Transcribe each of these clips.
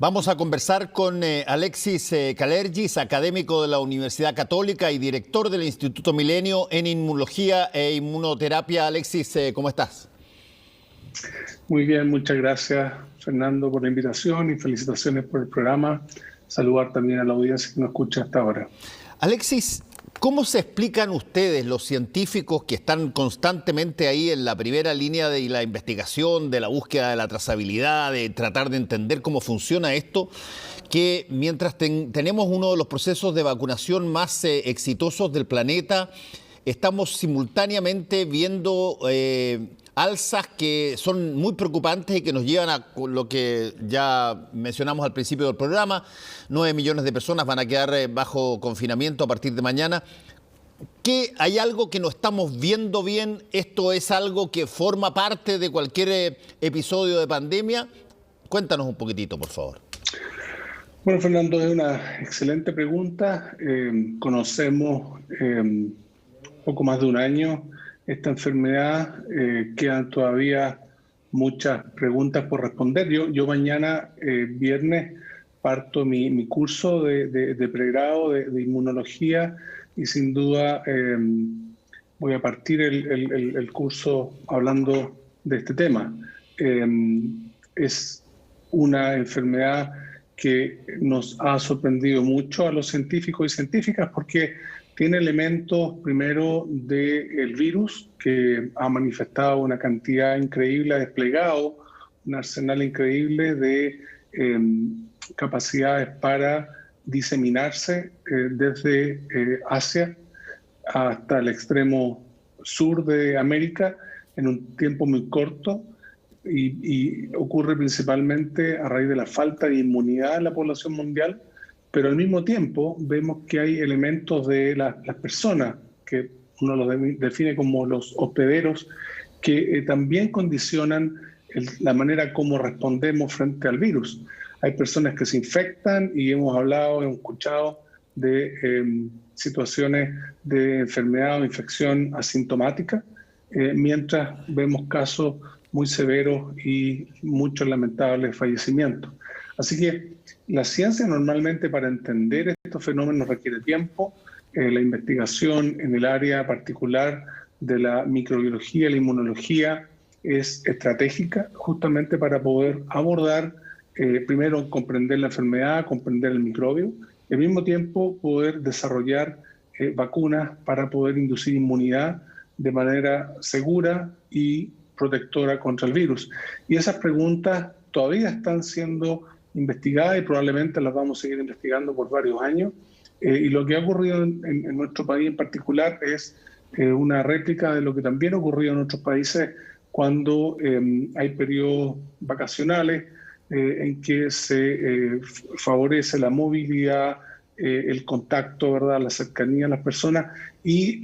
Vamos a conversar con Alexis Kalergis, académico de la Universidad Católica y director del Instituto Milenio en Inmunología e Inmunoterapia. Alexis, ¿cómo estás? Muy bien, muchas gracias, Fernando, por la invitación y felicitaciones por el programa. Saludar también a la audiencia que nos escucha hasta ahora. Alexis, ¿cómo se explican ustedes, los científicos que están constantemente ahí en la primera línea de la investigación, de la búsqueda de la trazabilidad, de tratar de entender cómo funciona esto, que mientras tenemos uno de los procesos de vacunación más exitosos del planeta, estamos simultáneamente viendo alzas que son muy preocupantes y que nos llevan a lo que ya mencionamos al principio del programa? 9 millones de personas van a quedar bajo confinamiento a partir de mañana. ¿Qué, hay algo que no estamos viendo bien? ¿Esto es algo que forma parte de cualquier episodio de pandemia? Cuéntanos un poquitito, por favor. Bueno, Fernando, es una excelente pregunta. Conocemos poco más de un año esta enfermedad. Quedan todavía muchas preguntas por responder. Yo mañana, viernes, parto mi curso de pregrado de inmunología y sin duda voy a partir el curso hablando de este tema. Es una enfermedad que nos ha sorprendido mucho a los científicos y científicas porque tiene elementos, primero, del virus, que ha manifestado una cantidad increíble, ha desplegado un arsenal increíble de capacidades para diseminarse desde Asia hasta el extremo sur de América en un tiempo muy corto. Y ocurre principalmente a raíz de la falta de inmunidad en la población mundial, pero al mismo tiempo vemos que hay elementos de las personas, que uno los define como los hospederos, que también condicionan la manera como respondemos frente al virus. Hay personas que se infectan y hemos escuchado de situaciones de enfermedad o infección asintomática, mientras vemos casos muy severos y muchos lamentables fallecimientos. Así que la ciencia normalmente, para entender estos fenómenos, requiere tiempo. La investigación en el área particular de la microbiología y la inmunología es estratégica justamente para poder abordar, primero comprender la enfermedad, comprender el microbio, y al mismo tiempo poder desarrollar vacunas para poder inducir inmunidad de manera segura y protectora contra el virus. Y esas preguntas todavía están siendo investigadas y probablemente las vamos a seguir investigando por varios años. Y lo que ha ocurrido en nuestro país en particular es una réplica de lo que también ha ocurrido en otros países cuando hay periodos vacacionales en que se favorece la movilidad, el contacto, ¿verdad?, la cercanía a las personas, y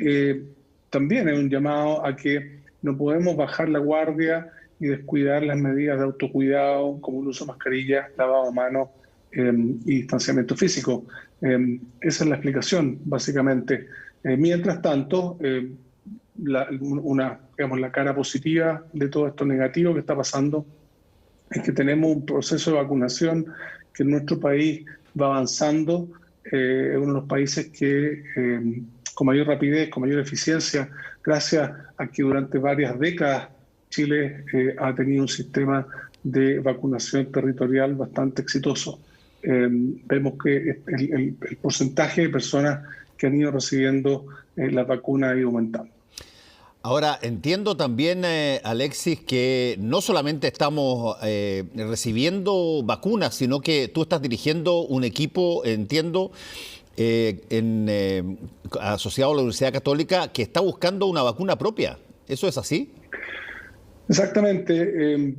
también es un llamado a que no podemos bajar la guardia y descuidar las medidas de autocuidado, como el uso de mascarillas, lavado de manos y distanciamiento físico. Esa es la explicación, básicamente. Mientras tanto, la cara positiva de todo esto negativo que está pasando es que tenemos un proceso de vacunación que en nuestro país va avanzando. Es uno de los países que con mayor rapidez, con mayor eficiencia, gracias a que durante varias décadas Chile ha tenido un sistema de vacunación territorial bastante exitoso. Vemos que el porcentaje de personas que han ido recibiendo la vacuna ha ido aumentando. Ahora, entiendo también, Alexis, que no solamente estamos recibiendo vacunas, sino que tú estás dirigiendo un equipo, entiendo, asociado a la Universidad Católica, que está buscando una vacuna propia. ¿Eso es así? Exactamente.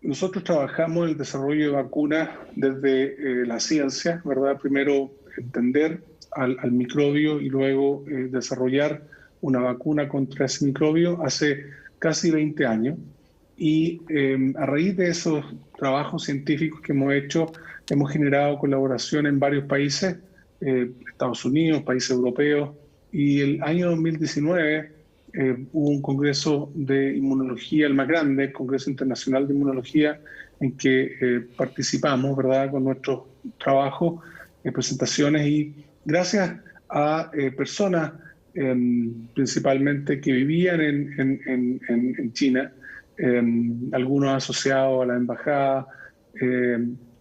Nosotros trabajamos en el desarrollo de vacunas desde la ciencia, ¿verdad? Primero entender al microbio y luego desarrollar una vacuna contra ese microbio hace casi 20 años. Y a raíz de esos trabajos científicos que hemos hecho, hemos generado colaboración en varios países, Estados Unidos, países europeos, y el año 2019 hubo un congreso de inmunología, el más grande, el Congreso Internacional de Inmunología en que participamos, ¿verdad?, con nuestros trabajos, presentaciones, y gracias a personas principalmente que vivían en China, algunos asociados a la embajada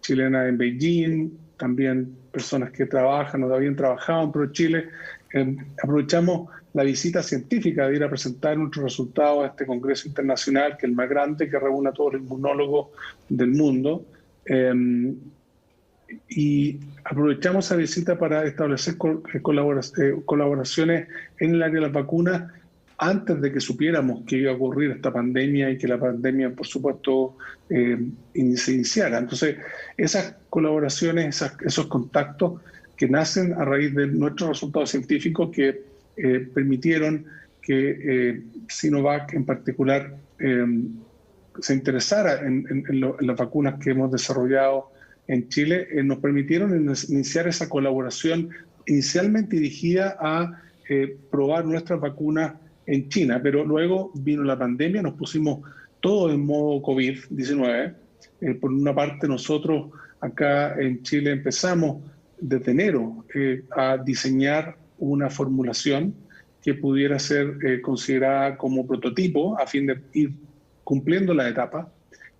chilena en Beijing, también personas que trabajan o habían trabajado en ProChile. Aprovechamos la visita científica de ir a presentar nuestros resultados a este congreso internacional, que es el más grande, que reúne a todos los inmunólogos del mundo. Y aprovechamos esa visita para establecer colaboraciones en el área de las vacunas antes de que supiéramos que iba a ocurrir esta pandemia y que la pandemia, por supuesto, se iniciara. Entonces, esas colaboraciones, esos contactos que nacen a raíz de nuestros resultados científicos que permitieron que Sinovac en particular se interesara en las vacunas que hemos desarrollado en Chile, nos permitieron iniciar esa colaboración inicialmente dirigida a probar nuestras vacunas en China, pero luego vino la pandemia, nos pusimos todos en modo COVID-19. Por una parte, nosotros acá en Chile empezamos desde enero a diseñar una formulación que pudiera ser considerada como prototipo a fin de ir cumpliendo la etapa,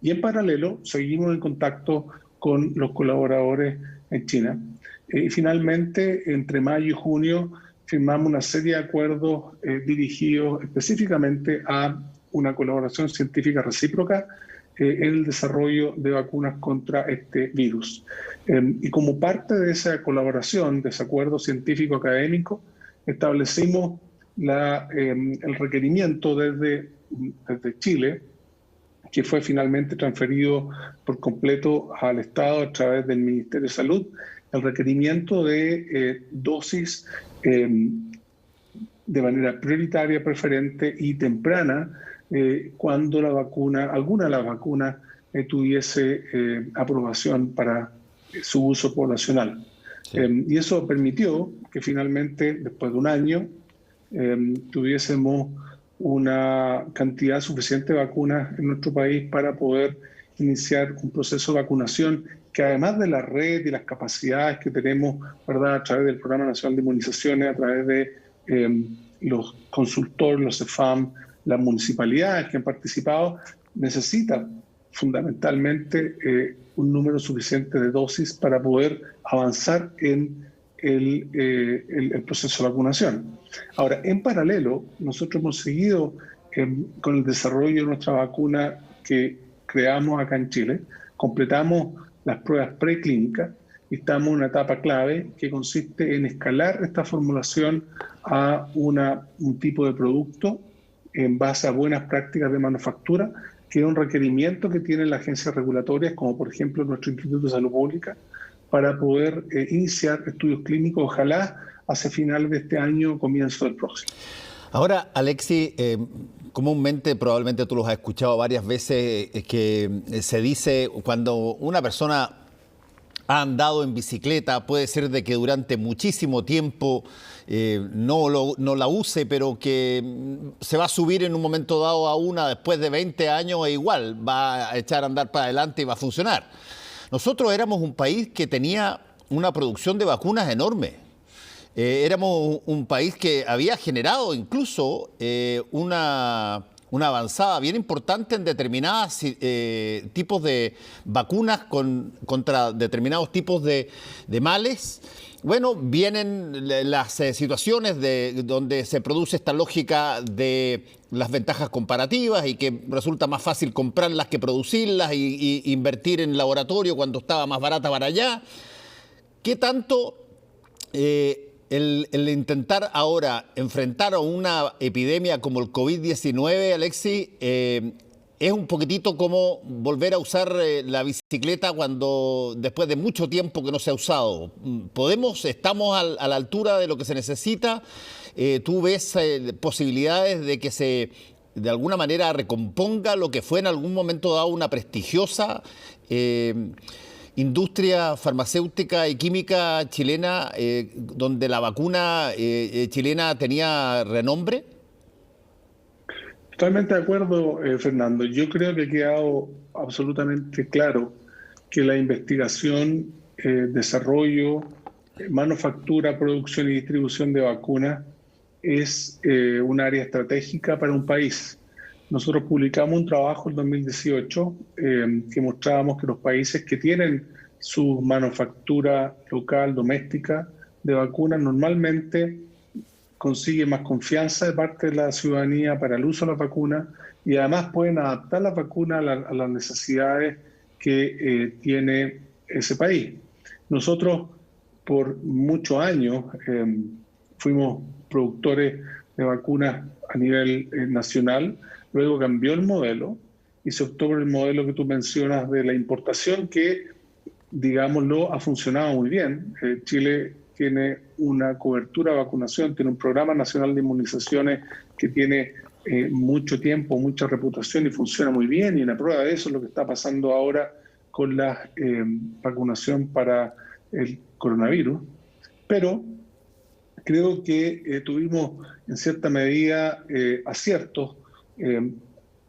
y en paralelo seguimos en contacto con los colaboradores en China. Y finalmente, entre mayo y junio, firmamos una serie de acuerdos dirigidos específicamente a una colaboración científica recíproca en el desarrollo de vacunas contra este virus. Y como parte de esa colaboración, de ese acuerdo científico-académico, establecimos el requerimiento desde Chile, que fue finalmente transferido por completo al Estado a través del Ministerio de Salud, el requerimiento de dosis de manera prioritaria, preferente y temprana cuando alguna de las vacunas tuviese aprobación para su uso poblacional. Sí. Y eso permitió que finalmente, después de un año, tuviésemos una cantidad suficiente de vacunas en nuestro país para poder iniciar un proceso de vacunación que, además de la red y las capacidades que tenemos, ¿verdad?, a través del Programa Nacional de Inmunizaciones, a través de los consultores, los CEFAM, las municipalidades que han participado, necesita fundamentalmente un número suficiente de dosis para poder avanzar en el proceso de vacunación. Ahora, en paralelo, nosotros hemos seguido con el desarrollo de nuestra vacuna que creamos acá en Chile. Completamos las pruebas preclínicas y estamos en una etapa clave que consiste en escalar esta formulación a un tipo de producto en base a buenas prácticas de manufactura, que es un requerimiento que tienen las agencias regulatorias, como por ejemplo nuestro Instituto de Salud Pública, para poder iniciar estudios clínicos, ojalá hacia finales de este año, comienzo del próximo. Ahora, Alexis, comúnmente, probablemente tú los has escuchado varias veces, que se dice cuando una persona ha andado en bicicleta, puede ser de que durante muchísimo tiempo no la use, pero que se va a subir en un momento dado a una después de 20 años e igual va a echar a andar para adelante y va a funcionar. Nosotros éramos un país que tenía una producción de vacunas enorme. Éramos un país que había generado incluso una avanzada bien importante en determinados tipos de vacunas contra determinados tipos de males. Bueno, vienen las situaciones donde se produce esta lógica de las ventajas comparativas y que resulta más fácil comprarlas que producirlas y invertir en laboratorio cuando estaba más barata para allá. ¿Qué tanto el intentar ahora enfrentar a una epidemia como el COVID-19, Alexis, es un poquitito como volver a usar la bicicleta después de mucho tiempo que no se ha usado? ¿Estamos a la altura de lo que se necesita? ¿Tú ves posibilidades de que se, de alguna manera, recomponga lo que fue en algún momento dado una prestigiosa industria farmacéutica y química chilena, donde la vacuna chilena tenía renombre? Totalmente de acuerdo, Fernando. Yo creo que ha quedado absolutamente claro que la investigación, desarrollo, manufactura, producción y distribución de vacunas es un área estratégica para un país. Nosotros publicamos un trabajo en 2018 que mostrábamos que los países que tienen su manufactura local, doméstica de vacunas, normalmente consigue más confianza de parte de la ciudadanía para el uso de las vacunas y además pueden adaptar las vacunas a las necesidades que tiene ese país. Nosotros por muchos años fuimos productores de vacunas a nivel nacional, luego cambió el modelo y se optó por el modelo que tú mencionas de la importación que, digámoslo, ha funcionado muy bien. Chile tiene una cobertura de vacunación, tiene un programa nacional de inmunizaciones que tiene mucho tiempo, mucha reputación y funciona muy bien. Y una prueba de eso es lo que está pasando ahora con la vacunación para el coronavirus. Pero creo que tuvimos en cierta medida aciertos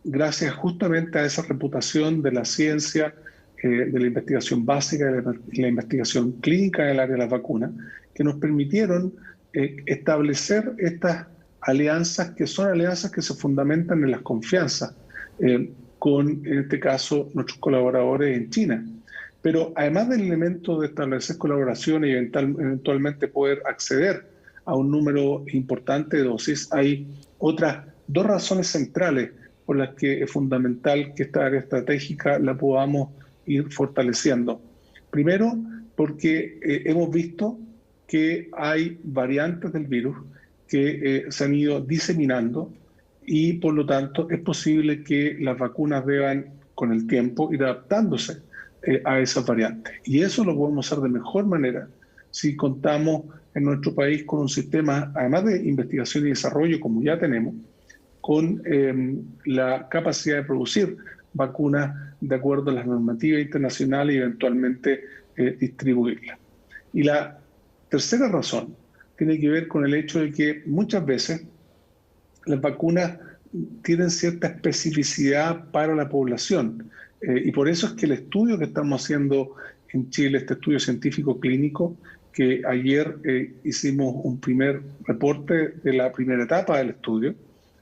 gracias justamente a esa reputación de la ciencia, de la investigación básica, de la investigación clínica en el área de las vacunas, que nos permitieron establecer estas alianzas que son alianzas que se fundamentan en las confianzas con, en este caso, nuestros colaboradores en China. Pero además del elemento de establecer colaboración y eventualmente poder acceder a un número importante de dosis, hay otras dos razones centrales por las que es fundamental que esta área estratégica la podamos ir fortaleciendo. Primero, porque hemos visto que hay variantes del virus que se han ido diseminando y por lo tanto es posible que las vacunas deban con el tiempo ir adaptándose a esas variantes. Y eso lo podemos hacer de mejor manera si contamos en nuestro país con un sistema, además de investigación y desarrollo, como ya tenemos, con la capacidad de producir vacunas de acuerdo a las normativas internacionales y eventualmente distribuirlas. Y la tercera razón tiene que ver con el hecho de que muchas veces las vacunas tienen cierta especificidad para la población. Y por eso es que el estudio que estamos haciendo en Chile, este estudio científico clínico, que ayer hicimos un primer reporte de la primera etapa del estudio,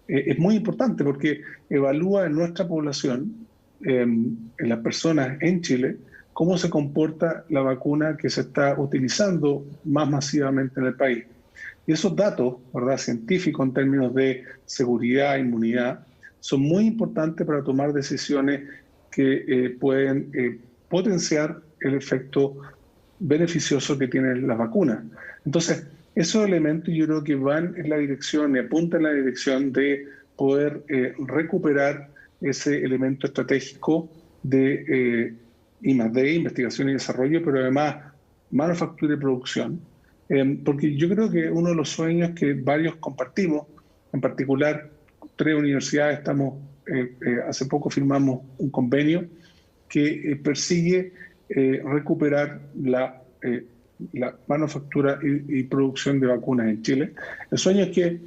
es muy importante porque evalúa en nuestra población, en las personas en Chile, cómo se comporta la vacuna que se está utilizando más masivamente en el país. Y esos datos, ¿verdad?, científicos en términos de seguridad, inmunidad, son muy importantes para tomar decisiones que pueden potenciar el efecto beneficioso que tienen las vacunas. Entonces, esos elementos yo creo que van en la dirección y apuntan en la dirección de poder recuperar ese elemento estratégico de I+D, investigación y desarrollo, pero además manufactura y producción. Porque yo creo que uno de los sueños que varios compartimos, en particular 3 universidades, hace poco firmamos un convenio que persigue recuperar la manufactura y producción de vacunas en Chile. El sueño es que,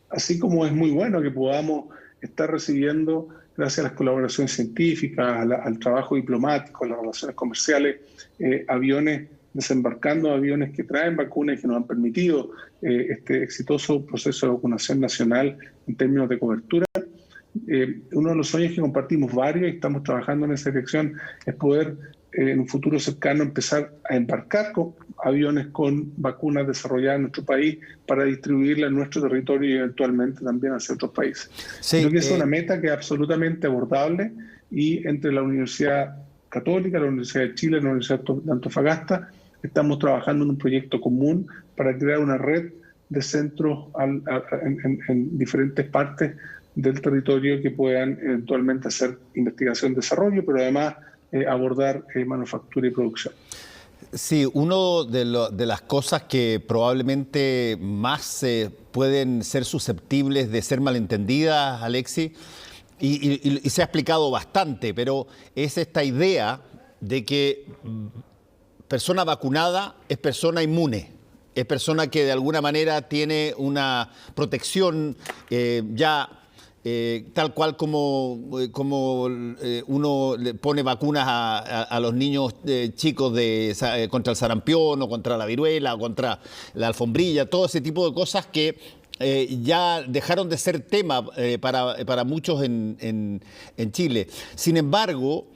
así como es muy bueno que podamos estar recibiendo, gracias a las colaboraciones científicas, al trabajo diplomático, a las relaciones comerciales, desembarcando aviones que traen vacunas y que nos han permitido este exitoso proceso de vacunación nacional en términos de cobertura. Uno de los sueños que compartimos varios y estamos trabajando en esa dirección es poder en un futuro cercano empezar a embarcar con aviones con vacunas desarrolladas en nuestro país para distribuirlas en nuestro territorio y eventualmente también hacia otros países. Sí, creo que es una meta que es absolutamente abordable y entre la Universidad Católica, la Universidad de Chile, la Universidad de Antofagasta, estamos trabajando en un proyecto común para crear una red de centros en diferentes partes del territorio que puedan eventualmente hacer investigación y desarrollo, pero además abordar manufactura y producción. Sí, una de las cosas que probablemente más pueden ser susceptibles de ser malentendidas, Alexis, y se ha explicado bastante, pero es esta idea de que persona vacunada es persona inmune. Es persona que de alguna manera tiene una protección ya tal cual como uno le pone vacunas a los niños chicos contra el sarampión o contra la viruela o contra la alfombrilla, todo ese tipo de cosas que ya dejaron de ser tema para muchos en Chile. Sin embargo,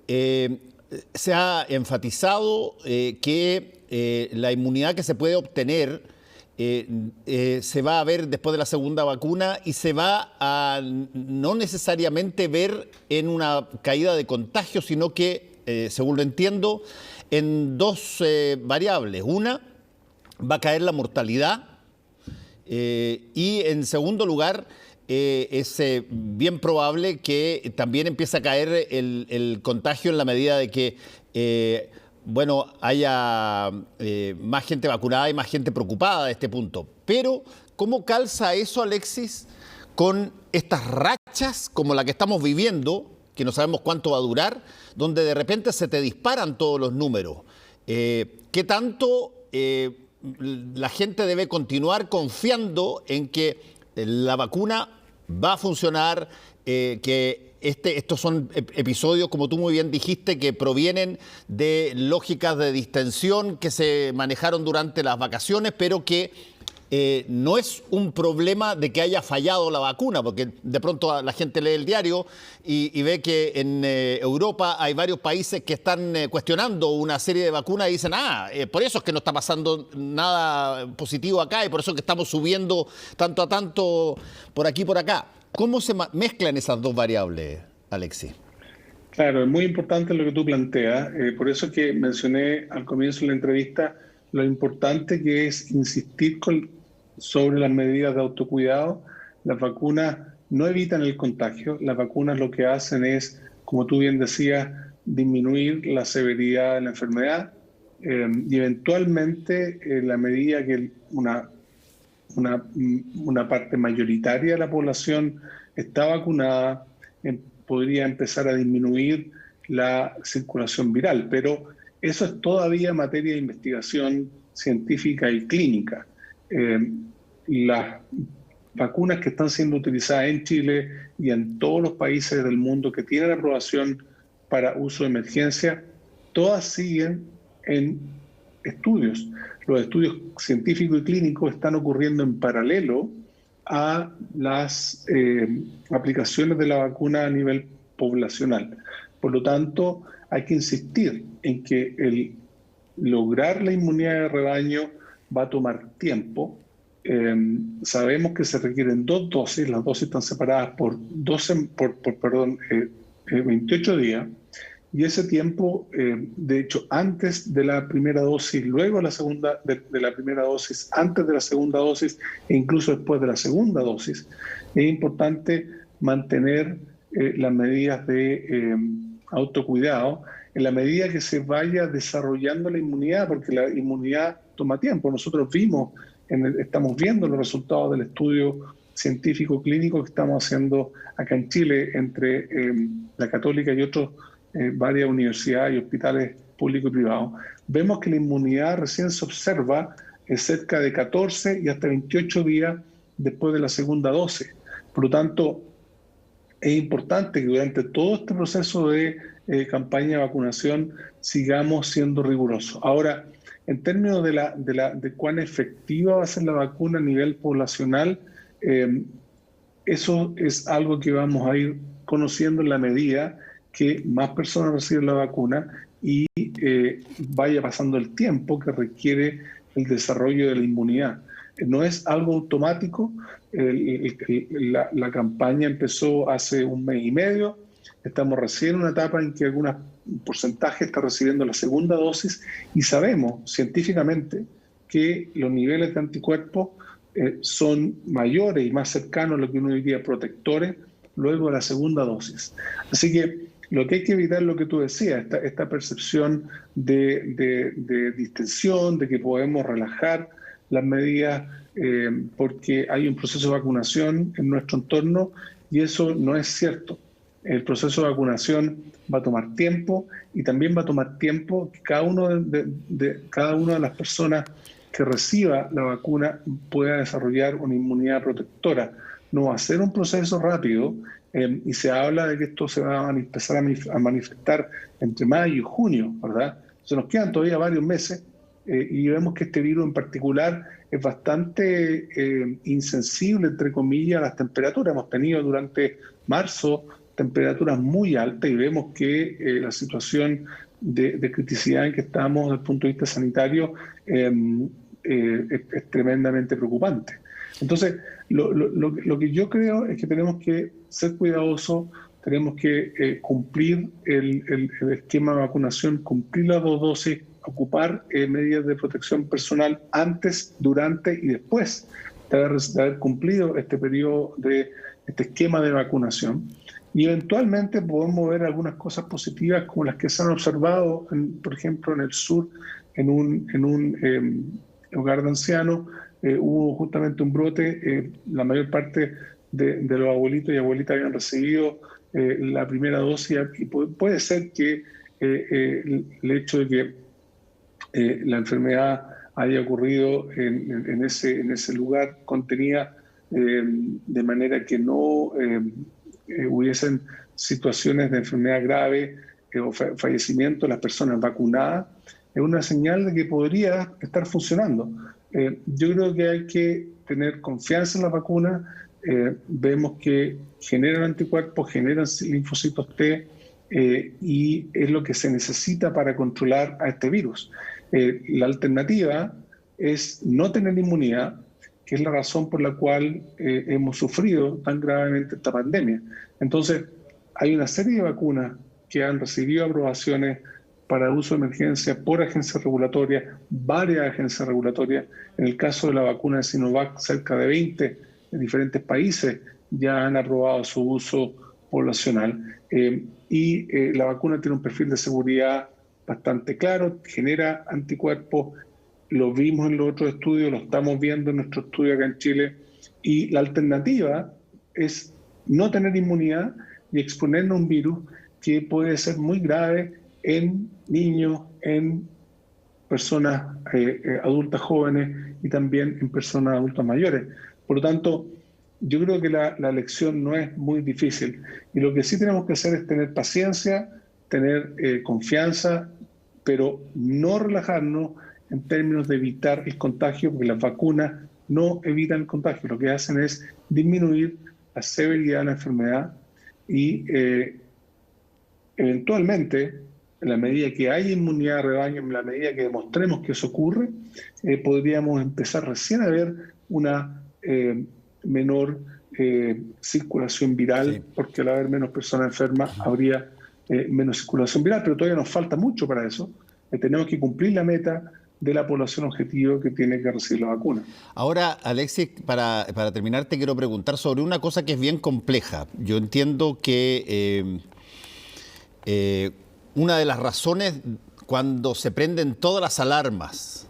se ha enfatizado que la inmunidad que se puede obtener se va a ver después de la segunda vacuna y se va a no necesariamente ver en una caída de contagio, sino que, según lo entiendo, en dos variables. Una, va a caer la mortalidad y en segundo lugar, es bien probable que también empiece a caer el contagio en la medida de que haya más gente vacunada y más gente preocupada de este punto. Pero, ¿cómo calza eso, Alexis, con estas rachas como la que estamos viviendo, que no sabemos cuánto va a durar, donde de repente se te disparan todos los números? ¿Qué tanto la gente debe continuar confiando en que la vacuna va a funcionar, que estos son episodios, como tú muy bien dijiste, que provienen de lógicas de distensión que se manejaron durante las vacaciones, pero que no es un problema de que haya fallado la vacuna, porque de pronto la gente lee el diario y ve que en Europa hay varios países que están cuestionando una serie de vacunas y dicen, por eso es que no está pasando nada positivo acá y por eso es que estamos subiendo tanto a tanto por aquí y por acá. ¿Cómo se mezclan esas dos variables, Alexis? Claro, es muy importante lo que tú planteas. Por eso es que mencioné al comienzo de la entrevista lo importante que es insistir sobre las medidas de autocuidado. Las vacunas no evitan el contagio. Las vacunas lo que hacen es, como tú bien decías, disminuir la severidad de la enfermedad y eventualmente, en la medida que una parte mayoritaria de la población está vacunada, podría empezar a disminuir la circulación viral, pero eso es todavía materia de investigación científica y clínica. Las vacunas que están siendo utilizadas en Chile y en todos los países del mundo que tienen aprobación para uso de emergencia, todas siguen en estudios. Los estudios científicos y clínicos están ocurriendo en paralelo a las aplicaciones de la vacuna a nivel poblacional. Por lo tanto, hay que insistir en que el lograr la inmunidad de rebaño va a tomar tiempo. Sabemos que se requieren 2 dosis, las dosis están separadas por 28 días, y ese tiempo, de hecho, antes de la primera dosis, luego de la primera dosis, antes de la segunda dosis e incluso después de la segunda dosis, es importante mantener las medidas de autocuidado en la medida que se vaya desarrollando la inmunidad, porque la inmunidad toma tiempo. Nosotros estamos viendo los resultados del estudio científico clínico que estamos haciendo acá en Chile entre la Católica y varias universidades y hospitales públicos y privados. Vemos que la inmunidad recién se observa en cerca de 14 y hasta 28 días después de la segunda dosis. Por lo tanto, es importante que durante todo este proceso de campaña de vacunación sigamos siendo rigurosos. Ahora, en términos de cuán efectiva va a ser la vacuna a nivel poblacional, eso es algo que vamos a ir conociendo en la medida que más personas reciben la vacuna y vaya pasando el tiempo que requiere el desarrollo de la inmunidad. No es algo automático. La campaña empezó hace 1 mes y medio. Estamos recién en una etapa en que algún porcentaje está recibiendo la segunda dosis y sabemos científicamente que los niveles de anticuerpos son mayores y más cercanos a lo que uno diría protectores luego de la segunda dosis. Así que lo que hay que evitar es lo que tú decías, esta percepción de distensión, de que podemos relajar las medidas porque hay un proceso de vacunación en nuestro entorno y eso no es cierto. El proceso de vacunación va a tomar tiempo y también va a tomar tiempo que cada una de las personas que reciba la vacuna pueda desarrollar una inmunidad protectora. no va a ser un proceso rápido, y se habla de que esto se va a empezar a manifestar entre mayo y junio, ¿verdad? Se nos quedan todavía varios meses, y vemos que este virus en particular es bastante insensible, entre comillas, a las temperaturas. Hemos tenido durante marzo temperaturas muy altas y vemos que la situación de criticidad en que estamos desde el punto de vista sanitario es tremendamente preocupante. Entonces, lo que yo creo es que tenemos que ser cuidadosos, tenemos que cumplir el esquema de vacunación, cumplir las 2 dosis, ocupar medidas de protección personal antes, durante y después de haber cumplido este periodo este esquema de vacunación. Y eventualmente podemos ver algunas cosas positivas como las que se han observado, por ejemplo, en el sur, en un hogar de ancianos, hubo justamente un brote. La mayor parte de los abuelitos y abuelitas habían recibido la primera dosis, y puede ser que el hecho de que la enfermedad haya ocurrido en ese lugar contenía, de manera que no hubiesen situaciones de enfermedad grave o fallecimiento de las personas vacunadas, es una señal de que podría estar funcionando. Yo creo que hay que tener confianza en la vacuna. Vemos que generan anticuerpos, generan linfocitos T, y es lo que se necesita para controlar a este virus. La alternativa es no tener inmunidad, que es la razón por la cual hemos sufrido tan gravemente esta pandemia. Entonces, hay una serie de vacunas que han recibido aprobaciones para uso de emergencia por agencias regulatorias, varias agencias regulatorias. En el caso de la vacuna de Sinovac, cerca de 20 de diferentes países ya han aprobado su uso poblacional. La vacuna tiene un perfil de seguridad bastante claro, genera anticuerpos. Lo vimos en los otros estudios, lo estamos viendo en nuestro estudio acá en Chile, y la alternativa es no tener inmunidad y exponernos a un virus que puede ser muy grave en niños, en personas adultas jóvenes y también en personas adultas mayores. Por lo tanto, yo creo que la elección no es muy difícil, y lo que sí tenemos que hacer es tener paciencia, tener confianza, pero no relajarnos en términos de evitar el contagio, porque las vacunas no evitan el contagio, lo que hacen es disminuir la severidad de la enfermedad, y eventualmente, en la medida que haya inmunidad de rebaño, en la medida que demostremos que eso ocurre, podríamos empezar recién a ver una menor circulación viral, Sí. porque al haber menos personas enfermas habría menos circulación viral, pero todavía nos falta mucho para eso. Tenemos que cumplir la meta de la población objetivo que tiene que recibir la vacuna. Ahora, Alexis, para terminar, te quiero preguntar sobre una cosa que es bien compleja. Yo entiendo que una de las razones cuando se prenden todas las alarmas,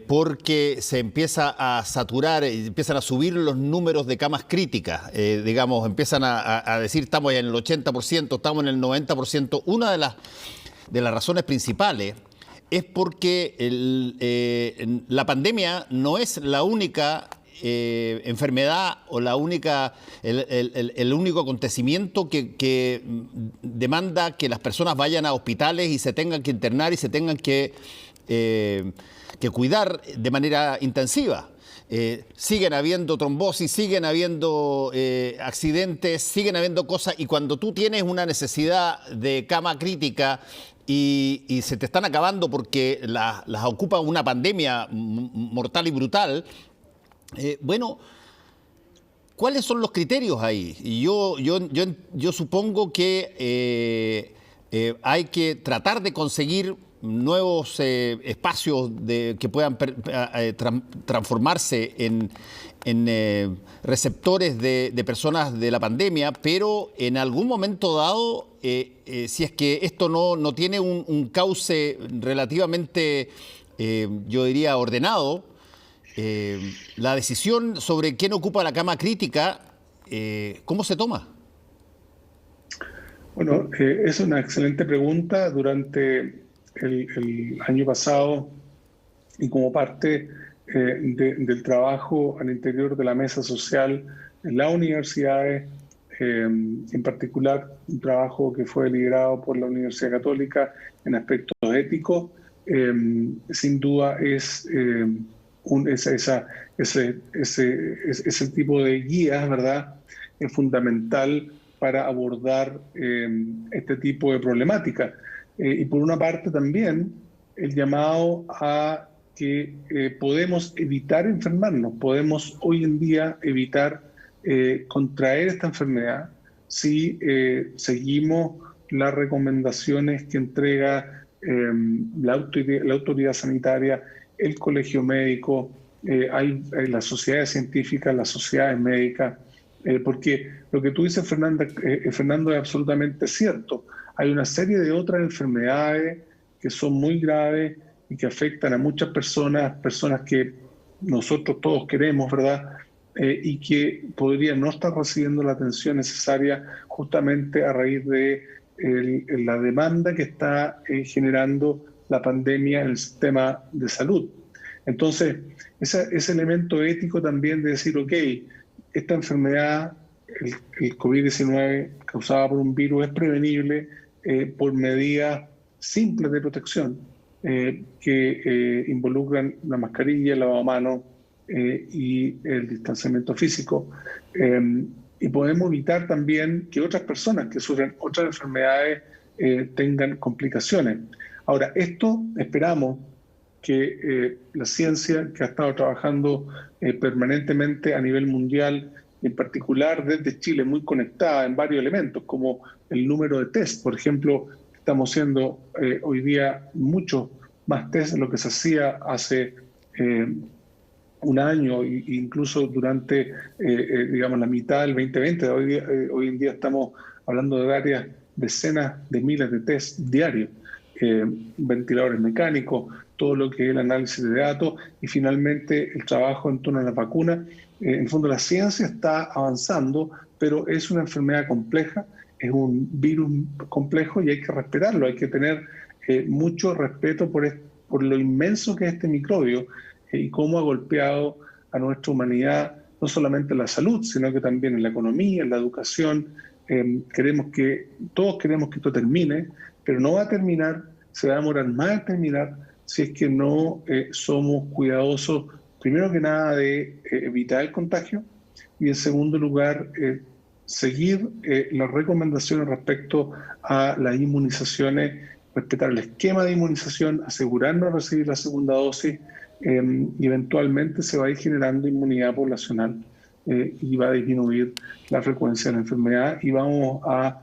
porque se empieza a saturar, empiezan a subir los números de camas críticas, digamos, empiezan a decir estamos en el 80%, estamos en el 90%. Una de las razones principales es porque la pandemia no es la única enfermedad o el único acontecimiento que demanda que las personas vayan a hospitales y se tengan que internar y se tengan que cuidar de manera intensiva. Siguen habiendo trombosis, siguen habiendo accidentes, siguen habiendo cosas, y cuando tú tienes una necesidad de cama crítica y se te están acabando porque las ocupa una pandemia mortal y brutal, bueno, ¿cuáles son los criterios ahí? Y yo supongo que hay que tratar de conseguir nuevos espacios que puedan transformarse en receptores de personas de la pandemia, pero en algún momento dado, si es que esto no tiene un cauce relativamente, yo diría, ordenado, la decisión sobre quién ocupa la cama crítica, ¿cómo se toma? Bueno, es una excelente pregunta. Durante el año pasado, y como parte del trabajo al interior de la mesa social en las universidades, en particular un trabajo que fue liderado por la Universidad Católica en aspectos éticos, sin duda es ese tipo de guías, ¿verdad? Es fundamental para abordar este tipo de problemática. Y por una parte también el llamado a que podemos evitar enfermarnos, podemos hoy en día evitar contraer esta enfermedad si seguimos las recomendaciones que entrega la autoridad sanitaria, el colegio médico, hay las sociedades científicas, las sociedades médicas, porque lo que tú dices, Fernando, es absolutamente cierto. Hay una serie de otras enfermedades que son muy graves y que afectan a muchas personas, personas que nosotros todos queremos, ¿verdad? Y que podrían no estar recibiendo la atención necesaria justamente a raíz de la demanda que está generando la pandemia en el sistema de salud. Entonces, ese elemento ético también de decir, ok, esta enfermedad, el COVID-19 causada por un virus, es prevenible por medidas simples de protección que involucran la mascarilla, el lavamanos y el distanciamiento físico. Y podemos evitar también que otras personas que sufren otras enfermedades tengan complicaciones. Ahora, esto esperamos que la ciencia, que ha estado trabajando permanentemente a nivel mundial, en particular desde Chile, muy conectada en varios elementos, como el número de test. Por ejemplo, estamos haciendo hoy día muchos más test de lo que se hacía hace un año, e incluso durante, digamos, la mitad del 2020. Hoy en día estamos hablando de varias decenas de miles de test diarios, ventiladores mecánicos, todo lo que es el análisis de datos y finalmente el trabajo en torno a las vacunas. En el fondo la ciencia está avanzando, pero es una enfermedad compleja, es un virus complejo y hay que respetarlo, hay que tener mucho respeto por lo inmenso que es este microbio y cómo ha golpeado a nuestra humanidad, no solamente en la salud, sino que también en la economía, en la educación. Todos queremos que esto termine, pero no va a terminar, se va a demorar más en terminar si es que no somos cuidadosos, primero que nada, de evitar el contagio y en segundo lugar, seguir las recomendaciones respecto a las inmunizaciones, respetar el esquema de inmunización, asegurarnos de recibir la segunda dosis y eventualmente se va a ir generando inmunidad poblacional y va a disminuir la frecuencia de la enfermedad y vamos a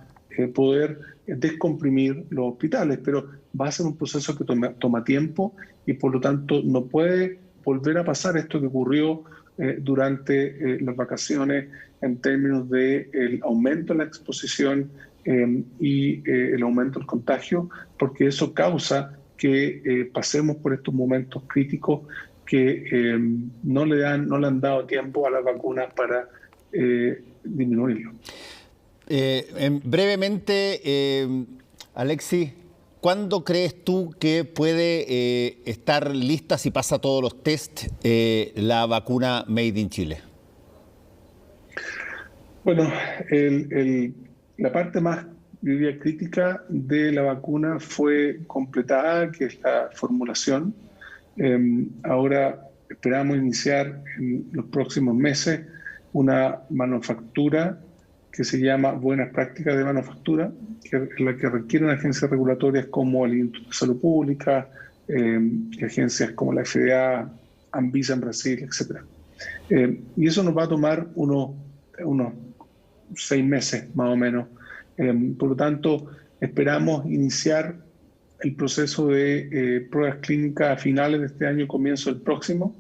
poder descomprimir los hospitales, pero va a ser un proceso que toma tiempo y por lo tanto no puede volver a pasar esto que ocurrió durante las vacaciones en términos del aumento de la exposición y el aumento del contagio, porque eso causa que pasemos por estos momentos críticos que no le han dado tiempo a las vacunas para disminuirlo. Brevemente, Alexis, ¿cuándo crees tú que puede estar lista, si pasa todos los test, la vacuna Made in Chile? Bueno, la parte más, diría, crítica de la vacuna fue completada, que es la formulación. Ahora esperamos iniciar en los próximos meses una manufactura que se llama Buenas Prácticas de Manufactura, que es la que requieren agencias regulatorias como el Instituto de Salud Pública, agencias como la FDA, Anvisa en Brasil, etc. Y eso nos va a tomar unos 6 meses más o menos. Por lo tanto, esperamos iniciar el proceso de pruebas clínicas a finales de este año, comienzo del próximo,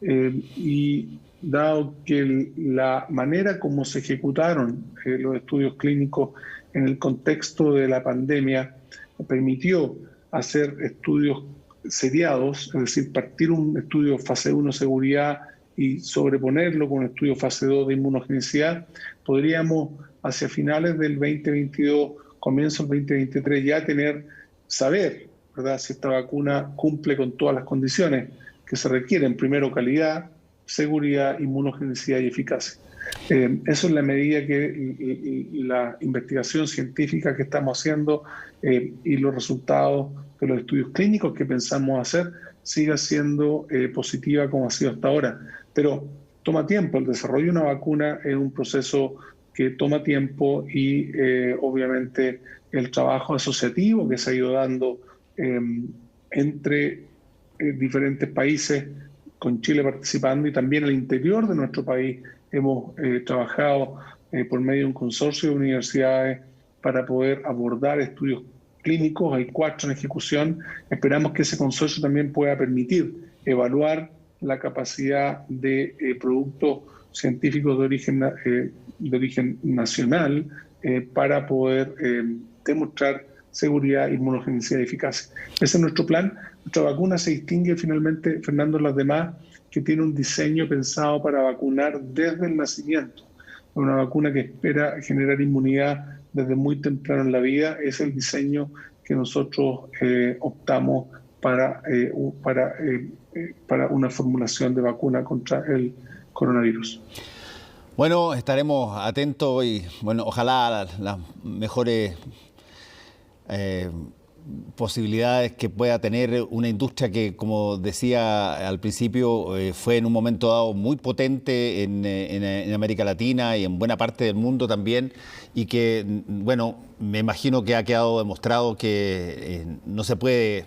y dado que la manera como se ejecutaron los estudios clínicos en el contexto de la pandemia permitió hacer estudios seriados, es decir, partir un estudio fase 1 seguridad y sobreponerlo con un estudio fase 2 de inmunogenicidad, podríamos hacia finales del 2022, comienzo del 2023, ya saber, ¿verdad?, si esta vacuna cumple con todas las condiciones que se requieren. Primero, calidad, seguridad, inmunogenicidad y eficacia. Eso es la medida que la investigación científica que estamos haciendo y los resultados de los estudios clínicos que pensamos hacer siga siendo positiva como ha sido hasta ahora. Pero toma tiempo, el desarrollo de una vacuna es un proceso que toma tiempo y obviamente el trabajo asociativo que se ha ido dando entre diferentes países, con Chile participando y también al interior de nuestro país hemos trabajado por medio de un consorcio de universidades para poder abordar estudios clínicos. Hay 4 en ejecución. Esperamos que ese consorcio también pueda permitir evaluar la capacidad de productos científicos de origen nacional para poder demostrar seguridad, inmunogenicidad y eficacia. Ese es nuestro plan. Nuestra vacuna se distingue finalmente, Fernando, de las demás, que tiene un diseño pensado para vacunar desde el nacimiento. Una vacuna que espera generar inmunidad desde muy temprano en la vida. Es el diseño que nosotros optamos para una formulación de vacuna contra el coronavirus. Bueno, estaremos atentos y bueno, ojalá las mejores posibilidades que pueda tener una industria que, como decía al principio, fue en un momento dado muy potente en América Latina y en buena parte del mundo también, y que, bueno, me imagino que ha quedado demostrado que no se puede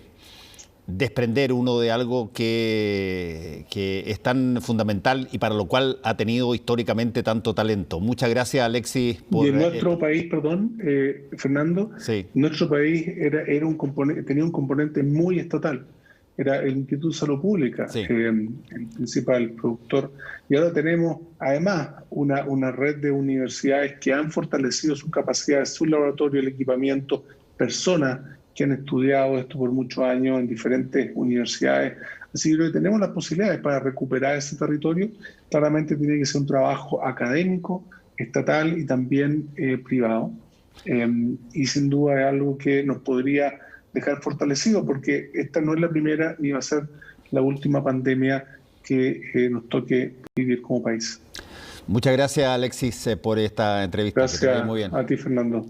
desprender uno de algo que es tan fundamental y para lo cual ha tenido históricamente tanto talento. Muchas gracias, Alexis. Y en nuestro país, perdón, Fernando, sí. Nuestro país tenía un componente muy estatal. Era el Instituto de Salud Pública, Sí. El principal productor. Y ahora tenemos, además, una red de universidades que han fortalecido sus capacidades, su laboratorio, el equipamiento, personas que han estudiado esto por muchos años en diferentes universidades. Así que tenemos las posibilidades para recuperar ese territorio. Claramente tiene que ser un trabajo académico, estatal y también privado. Y sin duda es algo que nos podría dejar fortalecido, porque esta no es la primera ni va a ser la última pandemia que nos toque vivir como país. Muchas gracias, Alexis, por esta entrevista. Gracias que te vaya muy bien. A ti, Fernando.